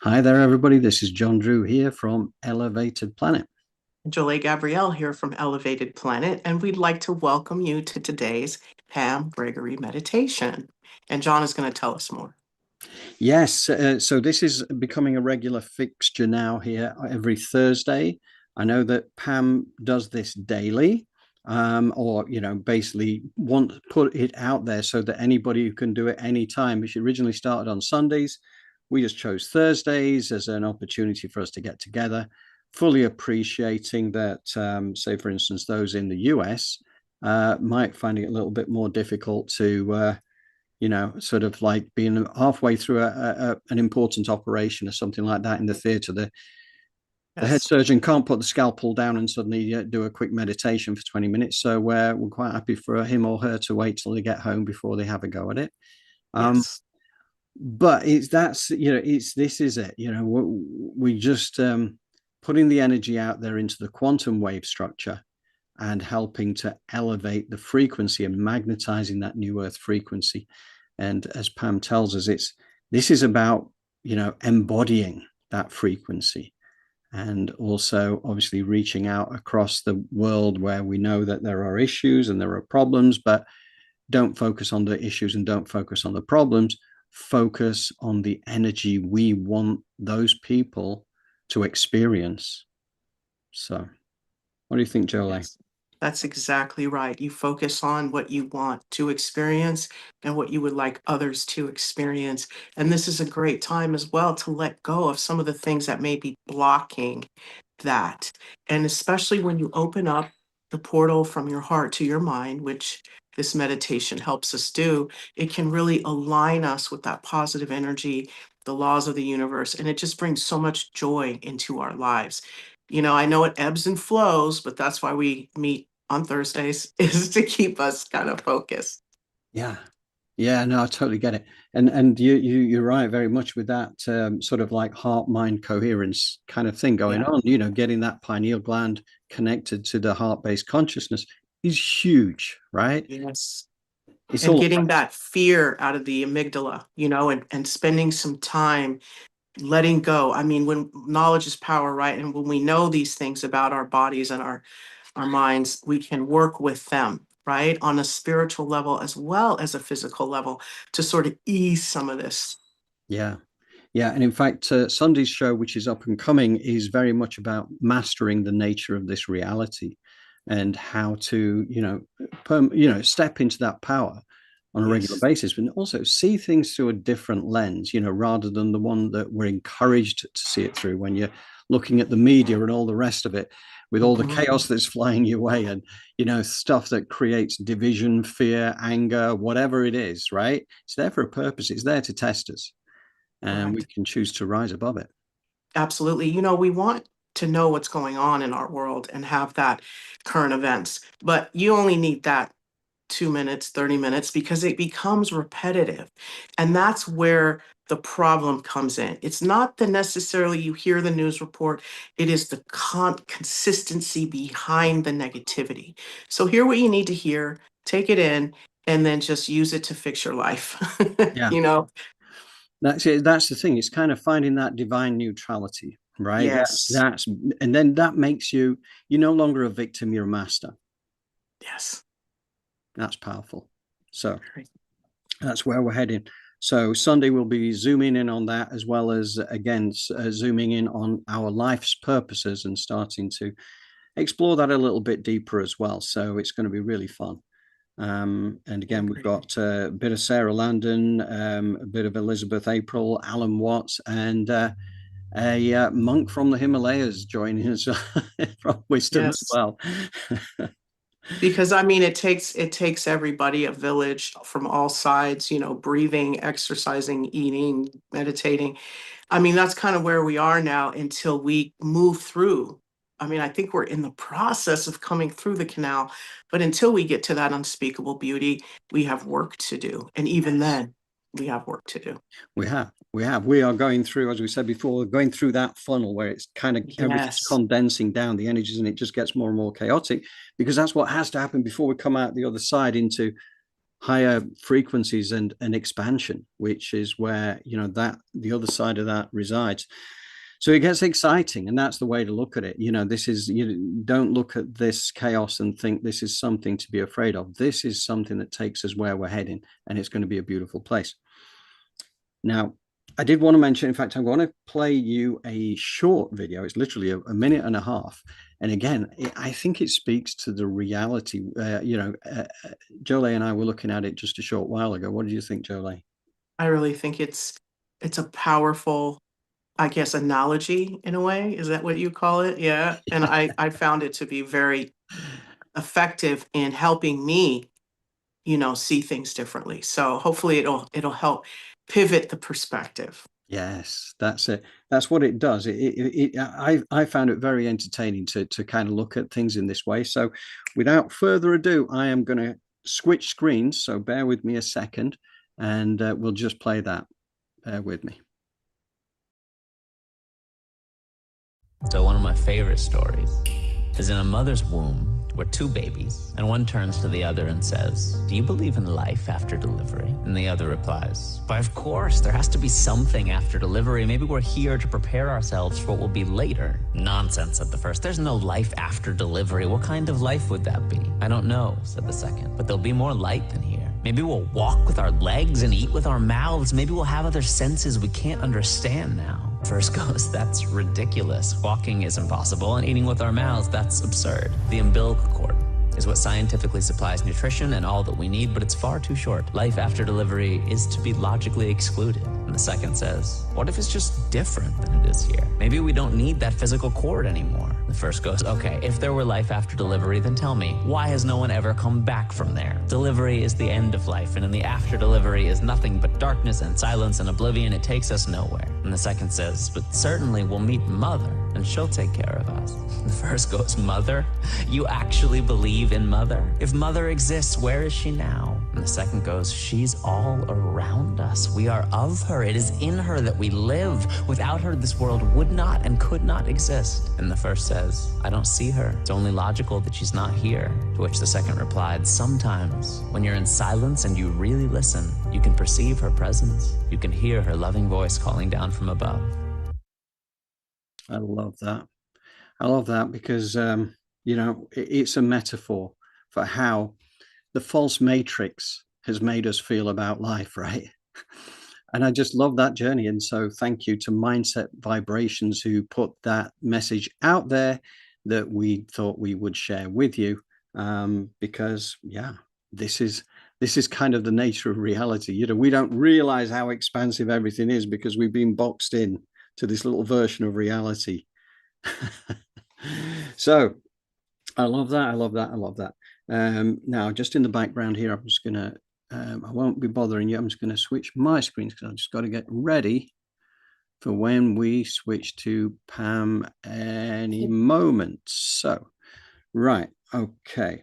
Hi there, everybody. This is John Drew here from Elevated Planet. Jolie Gabrielle here from Elevated Planet, and we'd like to welcome you to today's Pam Gregory meditation. And John is going to tell us more. Yes, so this is becoming a regular fixture now here every Thursday. I know that Pam does this daily, or basically want to put it out there so that anybody who can do it anytime. She originally started on Sundays. We just chose Thursdays as an opportunity for us to get together, fully appreciating that, say, for instance, those in the US might find it a little bit more difficult to sort of like being halfway through an important operation or something like that in the theater. The head Yes, surgeon can't put the scalpel down and suddenly do a quick meditation for 20 minutes. So we're quite happy for him or her to wait till they get home before they have a go at it. Um, yes, but this is it. We just putting the energy out there into the quantum wave structure and helping to elevate the frequency and magnetizing that new earth frequency. And as Pam tells us, this is about embodying that frequency and also obviously reaching out across the world where we know that there are issues and there are problems, but don't focus on the issues and don't focus on the problems. Focus on the energy we want those people to experience. So, what do you think, Jolie? yes. That's exactly right. You focus on what you want to experience and what you would like others to experience. And this is a great time as well to let go of some of the things that may be blocking that. And especially when you open up the portal from your heart to your mind, which this meditation helps us do, it can really align us with that positive energy, the laws of the universe, and it just brings so much joy into our lives. I know it ebbs and flows, but that's why we meet on Thursdays is to keep us kind of focused. Yeah. Yeah, no, I totally get it. And you're right very much with that sort of like heart mind coherence kind of thing going Yeah. on, getting that pineal gland connected to the heart-based consciousness is huge, right? Yes. It's And all getting that fear out of the amygdala, and spending some time letting go. I mean, when knowledge is power, right? And when we know these things about our bodies and our minds, we can work with them, right? On a spiritual level as well as a physical level to sort of ease some of this. yeah. Yeah, and in fact, Sunday's show, which is up and coming, is very much about mastering the nature of this reality and how to, step into that power on a regular Yes. basis, but also see things through a different lens, rather than the one that we're encouraged to see it through when you're looking at the media and all the rest of it, with all the Mhm. chaos that's flying your way and, stuff that creates division, fear, anger, whatever it is, right? It's there for a purpose. It's there to test us and we Correct. can choose to rise above it. Absolutely. We want to know what's going on in our world and have that current events, but you only need that 2 minutes, 30 minutes, because it becomes repetitive. And that's where the problem comes in. It's not the necessarily you hear the news report, it is the consistency behind the negativity. So hear what you need to hear, take it in, and then just use it to fix your life. Yeah, you know? that's it. That's the thing. It's kind of finding that divine neutrality, right? Yes. That's and then that makes you're no longer a victim, you're a master. Yes. That's powerful. So Great. that's where we're heading. So Sunday we'll be zooming in on that as well as again zooming in on our life's purposes and starting to explore that a little bit deeper as well. So it's going to be really fun. And again, we've Great. got a bit of Sarah Landon, a bit of Elizabeth April, Alan Watts, and a monk from the Himalayas joining us from wisdom as Yes. well. Because I mean it takes everybody, a village from all sides, breathing, exercising, eating, meditating. I mean, that's kind of where we are now until we move through. I mean, I think we're in the process of coming through the canal, but until we get to that unspeakable beauty, we have work to do. And even Yes. then, we have work to do. We are going through, as we said before, going through that funnel where it's kind of everything's Yes. condensing down the energies and it just gets more and more chaotic because that's what has to happen before we come out the other side into higher frequencies and expansion, which is where, you know, that the other side of that resides. So it gets exciting, and that's the way to look at it. You know, this is, you don't look at this chaos and think this is something to be afraid of. This is something that takes us where we're heading, and it's going to be a beautiful place. Now, I did want to mention, in fact, I'm going to play you a short video. It's literally a minute and a half. And again, I think it speaks to the reality. Jolie and I were looking at it just a short while ago. What did you think, Jolie? I really think it's a powerful, I guess, analogy in a way. Is that what you call it? Yeah. And I found it to be very effective in helping me, see things differently. So hopefully it'll help pivot the perspective. Yes, that's it. That's what it does. I found it very entertaining to kind of look at things in this way. So, without further ado, I am going to switch screens. So bear with me a second, and we'll just play that. Bear with me. So one of my favorite stories is in a mother's womb where two babies, and one turns to the other and says, "Do you believe in life after delivery?" And the other replies, "Why, of course, there has to be something after delivery. Maybe we're here to prepare ourselves for what will be later." "Nonsense," said the first. "There's no life after delivery. What kind of life would that be?" "I don't know," said the second, "but there'll be more light than here. Maybe we'll walk with our legs and eat with our mouths. Maybe we'll have other senses we can't understand now." First goes, "That's ridiculous. Walking is impossible, and eating with our mouths, that's absurd. The umbilical cord is what scientifically supplies nutrition and all that we need, but it's far too short. Life after delivery is to be logically excluded." And the second says, "What if it's just different than it is here? Maybe we don't need that physical cord anymore." The first goes, "Okay, if there were life after delivery, then tell me, why has no one ever come back from there? Delivery is the end of life, and in the after delivery is nothing but darkness and silence and oblivion. It takes us nowhere." And the second says, "But certainly we'll meet Mother, and she'll take care of us." The first goes, "Mother? You actually believe in Mother? If Mother exists, where is she now?" And the second goes, "She's all around us. We are of her. It is in her that we live. Without her, this world would not and could not exist." And the first says, "I don't see her. It's only logical that she's not here." To which the second replied, "Sometimes, when you're in silence and you really listen, you can perceive her presence. You can hear her loving voice calling down from above." I love that. I love that because, it's a metaphor for how the false matrix has made us feel about life, right? And I just love that journey. And so thank you to Mindset Vibrations who put that message out there that we thought we would share with you. Because yeah, this is kind of the nature of reality. You know, we don't realize how expansive everything is because we've been boxed in to this little version of reality. So I love that. I love that. I love that. Now, just in the background here, I'm just going to, I won't be bothering you. I'm just going to switch my screens because I've just got to get ready for when we switch to Pam any moment. So, right. Okay.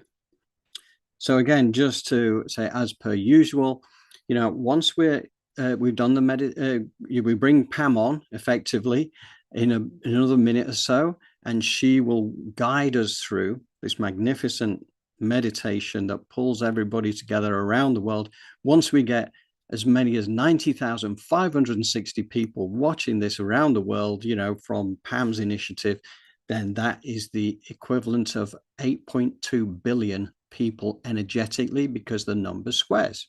So again, just to say, as per usual, once we've done the we bring Pam on effectively in another minute or so, and she will guide us through this magnificent meditation that pulls everybody together around the world. Once we get as many as 90,560 people watching this around the world, from Pam's initiative, then that is the equivalent of 8.2 billion people energetically because the number squares.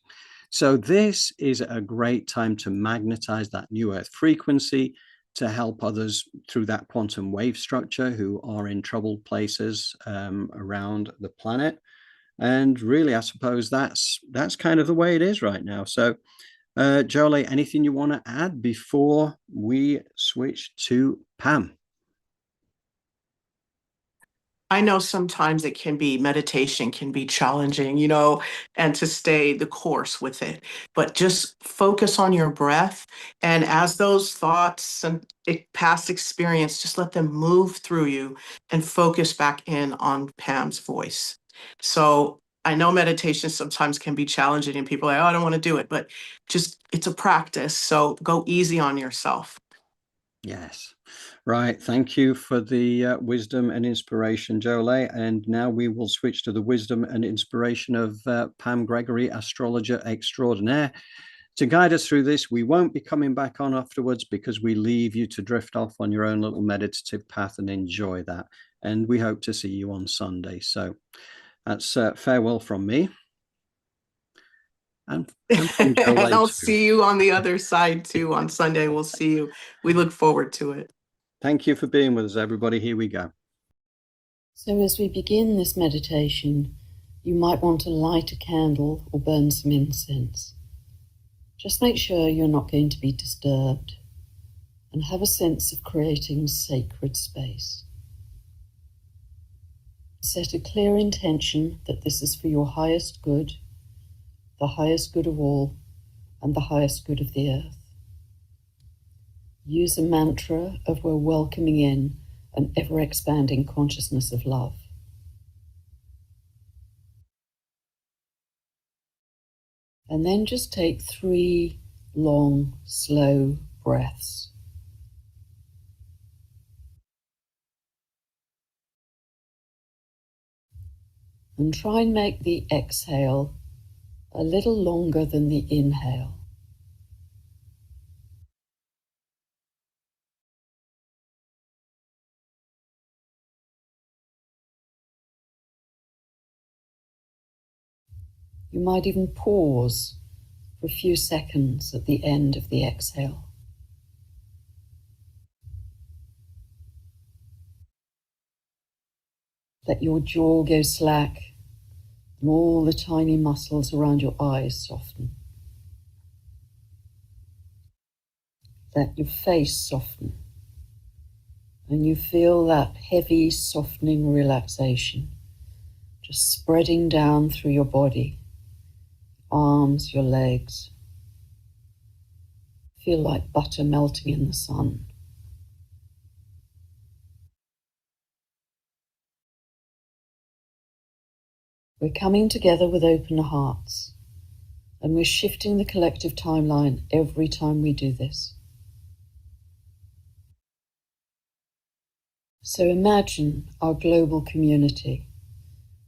So this is a great time to magnetize that new earth frequency to help others through that quantum wave structure who are in troubled places around the planet. And really, I suppose that's kind of the way it is right now. So Jolie, anything you want to add before we switch to Pam? I know sometimes meditation can be challenging, and to stay the course with it. But just focus on your breath. And as those thoughts and past experience, just let them move through you and focus back in on Pam's voice. So I know meditation sometimes can be challenging and people are like, "Oh, I don't want to do it," but just it's a practice. So go easy on yourself. Yes. Right. Thank you for the wisdom and inspiration, Jolie. And now we will switch to the wisdom and inspiration of Pam Gregory, Astrologer Extraordinaire. To guide us through this, we won't be coming back on afterwards because we leave you to drift off on your own little meditative path and enjoy that. And we hope to see you on Sunday. So that's farewell from me. And from Jolie And I'll too. see you on the other side too on Sunday. We'll see you. We look forward to it. Thank you for being with us, everybody. Here we go. So as we begin this meditation, you might want to light a candle or burn some incense. Just make sure you're not going to be disturbed and have a sense of creating sacred space. Set a clear intention that this is for your highest good, the highest good of all, and the highest good of the earth. Use a mantra of we're welcoming in an ever-expanding consciousness of love. And then just take 3 long, slow breaths. And try and make the exhale a little longer than the inhale. You might even pause for a few seconds at the end of the exhale. Let your jaw go slack and all the tiny muscles around your eyes soften. Let your face soften, and you feel that heavy, softening relaxation just spreading down through your body, arms, your legs. Feel like butter melting in the sun. We're coming together with open hearts, and we're shifting the collective timeline every time we do this. So imagine our global community.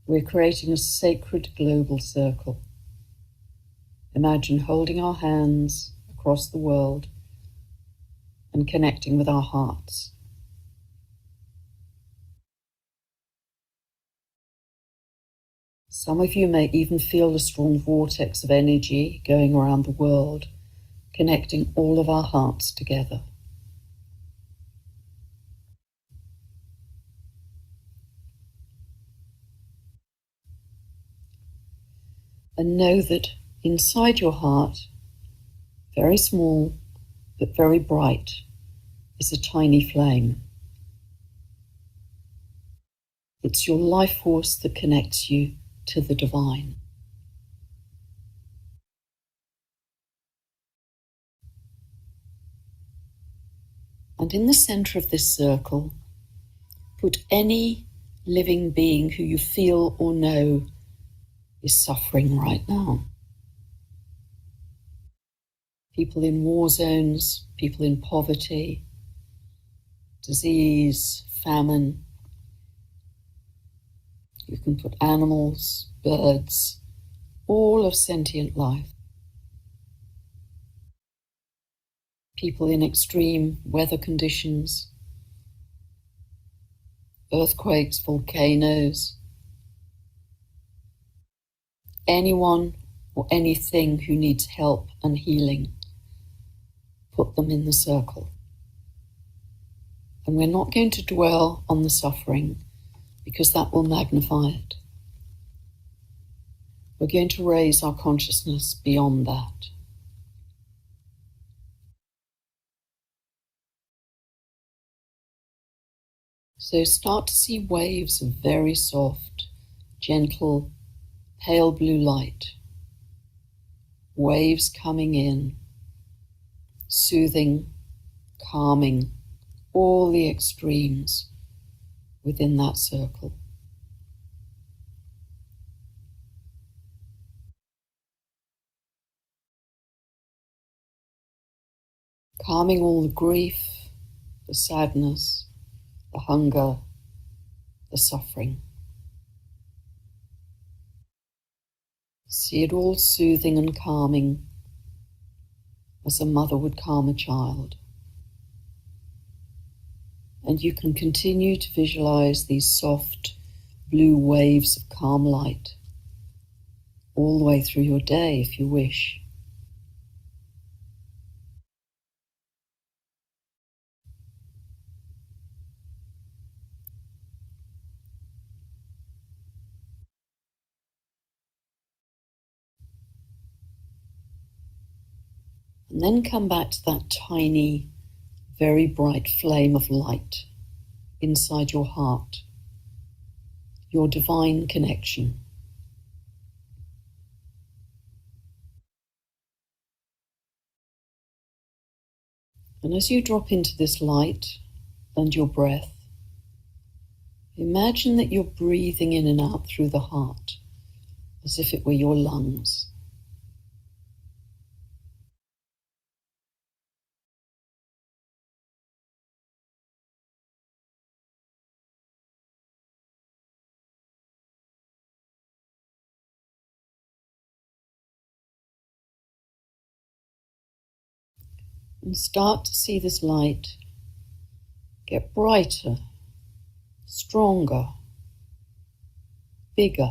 We're creating a sacred global circle. Imagine holding our hands across the world and connecting with our hearts. Some of you may even feel a strong vortex of energy going around the world, connecting all of our hearts together. And know that inside your heart, very small but very bright, is a tiny flame. It's your life force that connects you to the divine. And in the center of this circle, put any living being who you feel or know is suffering right now. People in war zones, people in poverty, disease, famine. You can put animals, birds, all of sentient life. People in extreme weather conditions, earthquakes, volcanoes. Anyone or anything who needs help and healing, put them in the circle. And we're not going to dwell on the suffering because that will magnify it. We're going to raise our consciousness beyond that. So start to see waves of very soft, gentle, pale blue light. Waves coming in, soothing, calming, all the extremes within that circle. Calming all the grief, the sadness, the hunger, the suffering. See it all soothing and calming as a mother would calm a child. And you can continue to visualize these soft blue waves of calm light all the way through your day if you wish. And then come back to that tiny, very bright flame of light inside your heart, your divine connection. And as you drop into this light and your breath, imagine that you're breathing in and out through the heart as if it were your lungs. And start to see this light get brighter, stronger, bigger.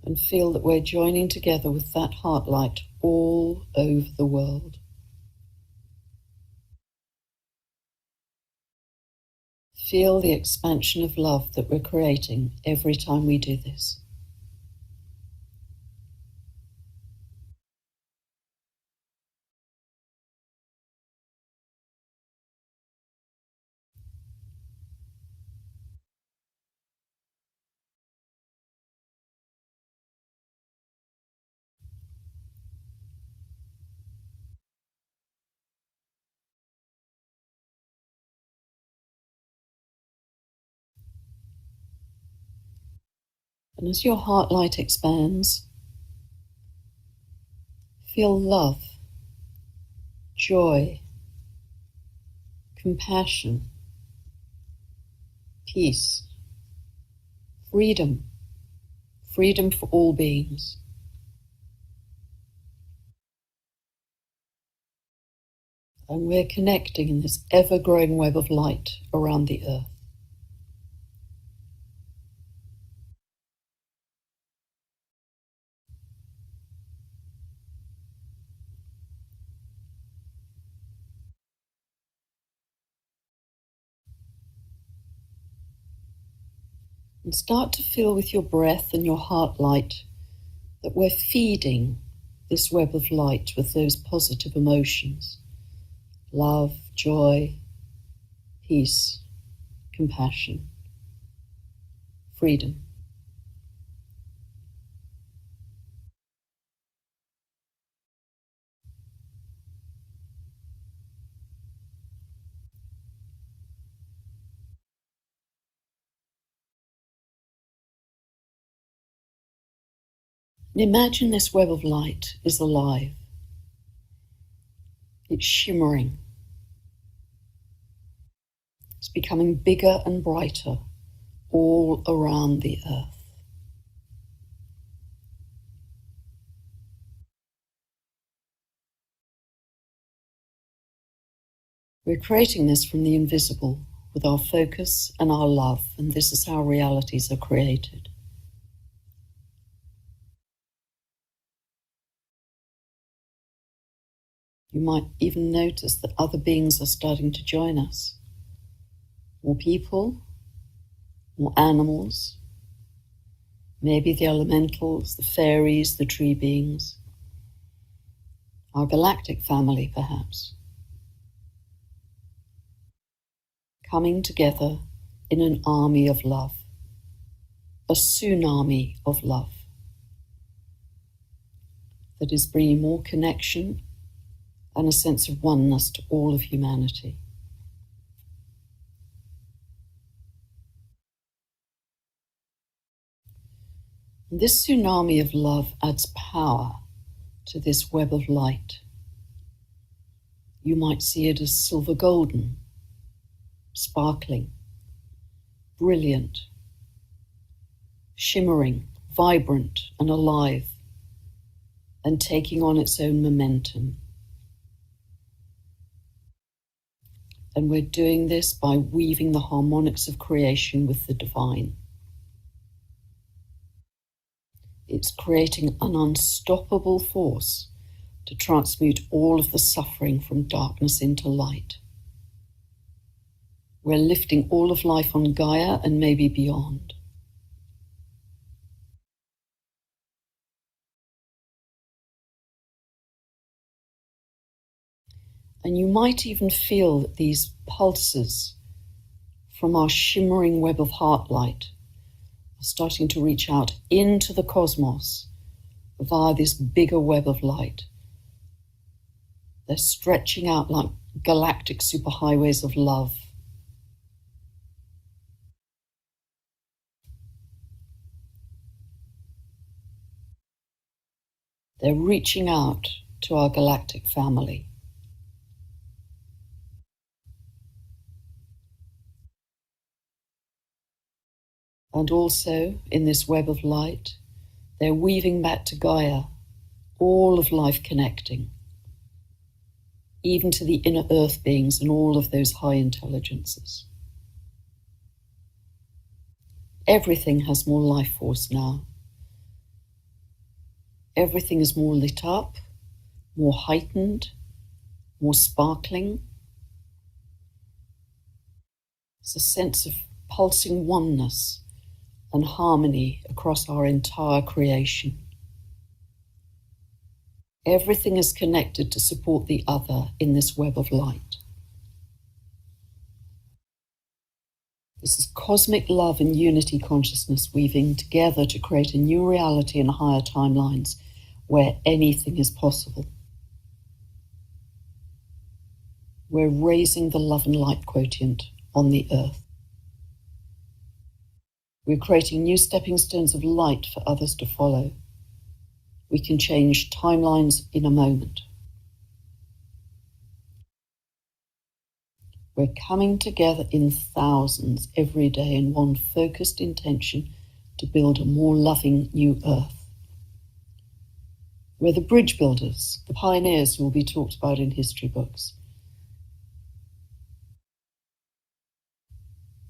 And feel that we're joining together with that heart light all over the world. Feel the expansion of love that we're creating every time we do this. And as your heart light expands, feel love, joy, compassion, peace, freedom, freedom for all beings. And we're connecting in this ever-growing web of light around the earth. And start to feel with your breath and your heart light that we're feeding this web of light with those positive emotions. Love, joy, peace, compassion, freedom. And imagine this web of light is alive. It's shimmering. It's becoming bigger and brighter all around the earth. We're creating this from the invisible with our focus and our love, and this is how realities are created. You might even notice that other beings are starting to join us. More people, more animals, maybe the elementals, the fairies, the tree beings, our galactic family perhaps, coming together in an army of love, a tsunami of love that is bringing more connection and a sense of oneness to all of humanity. And this tsunami of love adds power to this web of light You might see it as silver golden, sparkling, brilliant, shimmering, vibrant and alive, and taking on its own momentum. And we're doing this by weaving the harmonics of creation with the divine. It's creating an unstoppable force to transmute all of the suffering from darkness into light. We're lifting all of life on Gaia and maybe beyond. And you might even feel that these pulses from our shimmering web of heart light are starting to reach out into the cosmos via this bigger web of light. They're stretching out like galactic superhighways of love. They're reaching out to our galactic family. And also, in this web of light, they're weaving back to Gaia, all of life connecting, even to the inner earth beings and all of those high intelligences. Everything has more life force now. Everything is more lit up, more heightened, more sparkling. It's a sense of pulsing oneness and harmony across our entire creation. Everything is connected to support the other in this web of light. This is cosmic love and unity consciousness weaving together to create a new reality in higher timelines where anything is possible. We're raising the love and light quotient on the earth. We're creating new stepping stones of light for others to follow. We can change timelines in a moment. We're coming together in thousands every day in one focused intention to build a more loving new earth. We're the bridge builders, the pioneers who will be talked about in history books.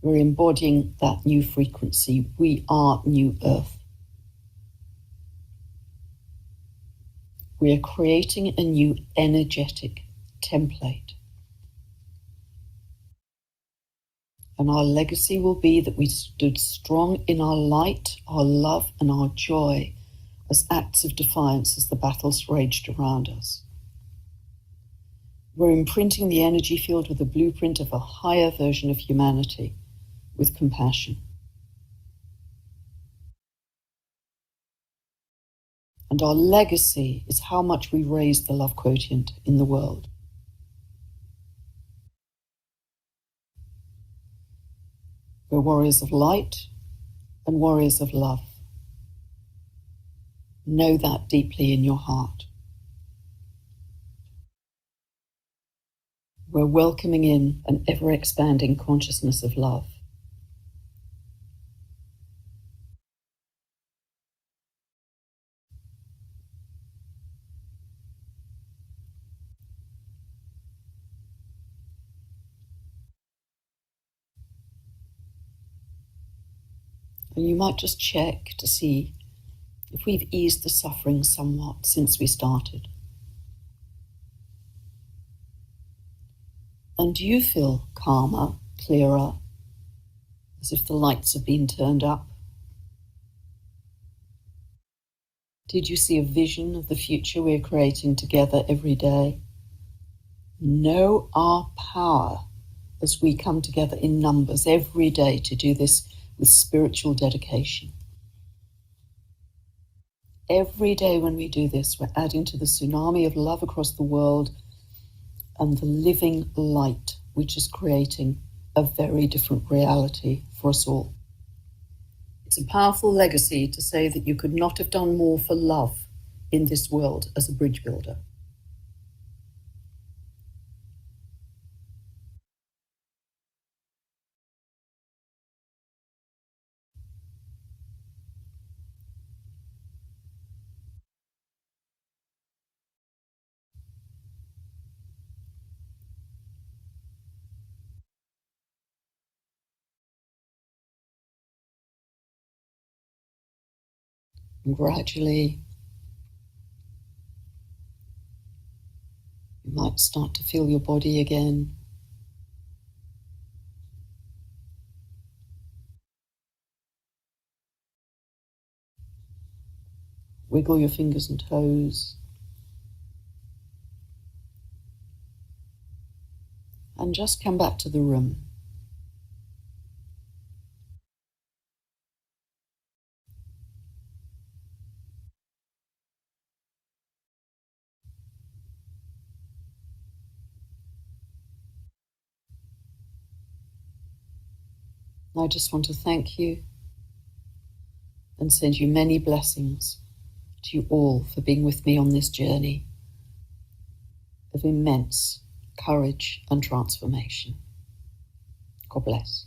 We're embodying that new frequency. We are new earth. We are creating a new energetic template. And our legacy will be that we stood strong in our light, our love, and our joy as acts of defiance as the battles raged around us. We're imprinting the energy field with a blueprint of a higher version of humanity, with compassion. And our legacy is how much we raise the love quotient in the world. We're warriors of light and warriors of love. Know that deeply in your heart. We're welcoming in an ever-expanding consciousness of love. And you might just check to see if we've eased the suffering somewhat since we started. And do you feel calmer, clearer, as if the lights have been turned up? Did you see a vision of the future we're creating together every day? Know our power as we come together in numbers every day to do this with spiritual dedication. Every day when we do this, we're adding to the tsunami of love across the world and the living light, which is creating a very different reality for us all. It's a powerful legacy to say that you could not have done more for love in this world as a bridge builder. And gradually, you might start to feel your body again. Wiggle your fingers and toes. And just come back to the room. I just want to thank you and send you many blessings to you all for being with me on this journey of immense courage and transformation. God bless.